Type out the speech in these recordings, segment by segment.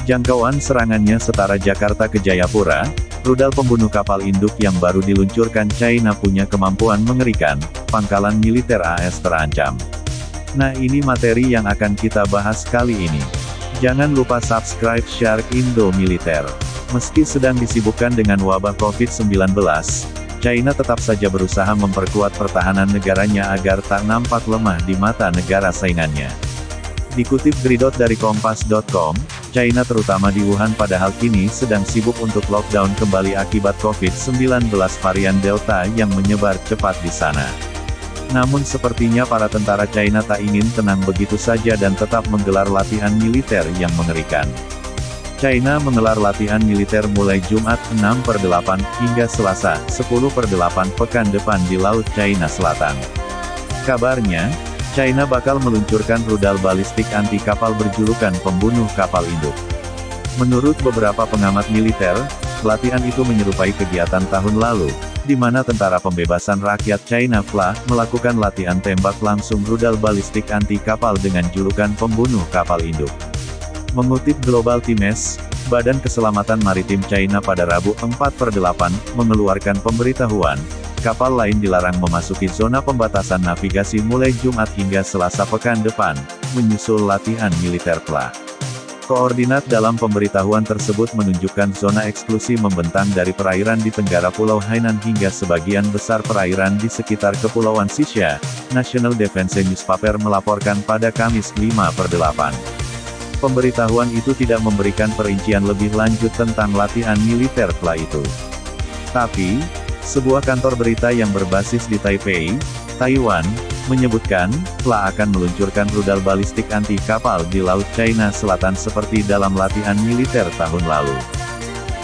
Jangkauan serangannya setara Jakarta ke Jayapura. Rudal pembunuh kapal induk yang baru diluncurkan China punya kemampuan mengerikan, pangkalan militer AS terancam. Nah, ini materi yang akan kita bahas kali ini. Jangan lupa subscribe Shark Indo Militer. Meski sedang disibukkan dengan wabah COVID-19, China tetap saja berusaha memperkuat pertahanan negaranya agar tak nampak lemah di mata negara saingannya. Dikutip Gridot dari Kompas.com, China terutama di Wuhan padahal kini sedang sibuk untuk lockdown kembali akibat COVID-19 varian Delta yang menyebar cepat di sana. Namun sepertinya para tentara China tak ingin tenang begitu saja dan tetap menggelar latihan militer yang mengerikan. China menggelar latihan militer mulai Jumat 6/8 hingga Selasa 10/8 pekan depan di Laut China Selatan. Kabarnya, China bakal meluncurkan rudal balistik anti kapal berjulukan pembunuh kapal induk. Menurut beberapa pengamat militer, latihan itu menyerupai kegiatan tahun lalu, di mana Tentara Pembebasan Rakyat China PLA melakukan latihan tembak langsung rudal balistik anti kapal dengan julukan pembunuh kapal induk. Mengutip Global Times, Badan Keselamatan Maritim China pada Rabu 4/8 mengeluarkan pemberitahuan, kapal lain dilarang memasuki zona pembatasan navigasi mulai Jumat hingga Selasa pekan depan, menyusul latihan militer PLA. Koordinat dalam pemberitahuan tersebut menunjukkan zona eksklusi membentang dari perairan di tenggara Pulau Hainan hingga sebagian besar perairan di sekitar Kepulauan Xisha, National Defense Newspaper melaporkan pada Kamis 5/8. Pemberitahuan itu tidak memberikan perincian lebih lanjut tentang latihan militer PLA itu. Tapi, sebuah kantor berita yang berbasis di Taipei, Taiwan, menyebutkan, PLA akan meluncurkan rudal balistik anti kapal di Laut China Selatan seperti dalam latihan militer tahun lalu.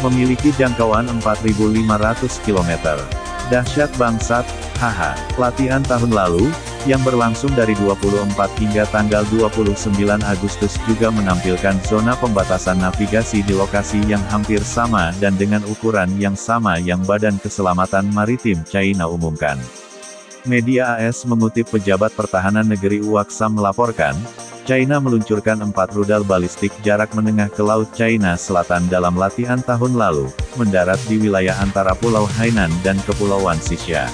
Memiliki jangkauan 4.500 km. Dahsyat bangsat, haha. Latihan tahun lalu, yang berlangsung dari 24 hingga tanggal 29 Agustus juga menampilkan zona pembatasan navigasi di lokasi yang hampir sama dan dengan ukuran yang sama yang Badan Keselamatan Maritim China umumkan. Media AS mengutip pejabat pertahanan negeri Uaksa melaporkan, China meluncurkan 4 rudal balistik jarak menengah ke Laut China Selatan dalam latihan tahun lalu, mendarat di wilayah antara Pulau Hainan dan Kepulauan Xisha.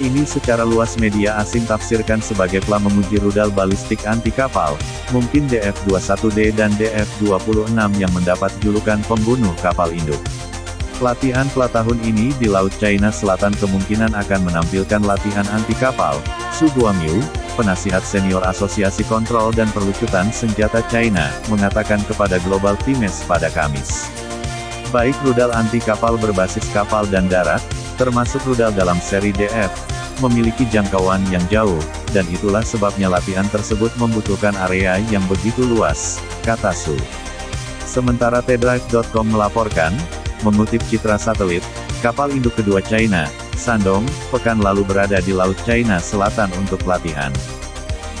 Ini secara luas media asing tafsirkan sebagai PLA memuji rudal balistik anti kapal, mungkin DF-21D dan DF-26 yang mendapat julukan pembunuh kapal induk. Latihan PLA tahun ini di Laut China Selatan kemungkinan akan menampilkan latihan anti kapal. Su Guangyu, penasihat senior Asosiasi Kontrol dan Perlucutan Senjata China, mengatakan kepada Global Times pada Kamis. Baik rudal anti kapal berbasis kapal dan darat, termasuk rudal dalam seri DF, memiliki jangkauan yang jauh, dan itulah sebabnya latihan tersebut membutuhkan area yang begitu luas, kata Su. Sementara TDrive.com melaporkan, mengutip citra satelit, kapal induk kedua China, Shandong, pekan lalu berada di Laut China Selatan untuk latihan.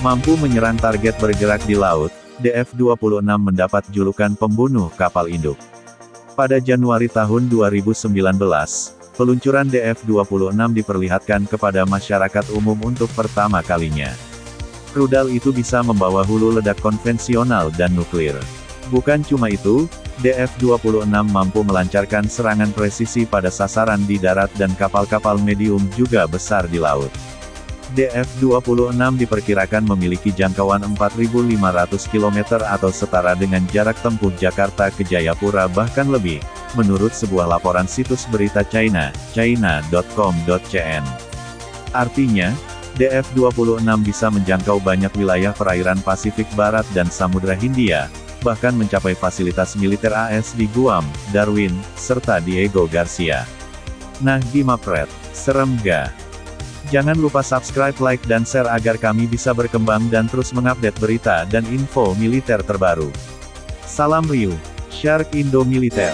Mampu menyerang target bergerak di laut, DF-26 mendapat julukan pembunuh kapal induk. Pada Januari tahun 2019, peluncuran DF-26 diperlihatkan kepada masyarakat umum untuk pertama kalinya. Rudal itu bisa membawa hulu ledak konvensional dan nuklir. Bukan cuma itu, DF-26 mampu melancarkan serangan presisi pada sasaran di darat dan kapal-kapal medium juga besar di laut. DF-26 diperkirakan memiliki jangkauan 4.500 km atau setara dengan jarak tempuh Jakarta ke Jayapura bahkan lebih, menurut sebuah laporan situs berita China, china.com.cn. Artinya, DF-26 bisa menjangkau banyak wilayah perairan Pasifik Barat dan Samudra Hindia, bahkan mencapai fasilitas militer AS di Guam, Darwin, serta Diego Garcia. Nah gimapret, serem ga? Jangan lupa subscribe, like dan share agar kami bisa berkembang dan terus mengupdate berita dan info militer terbaru. Salam riuh, Shark Indo Militer.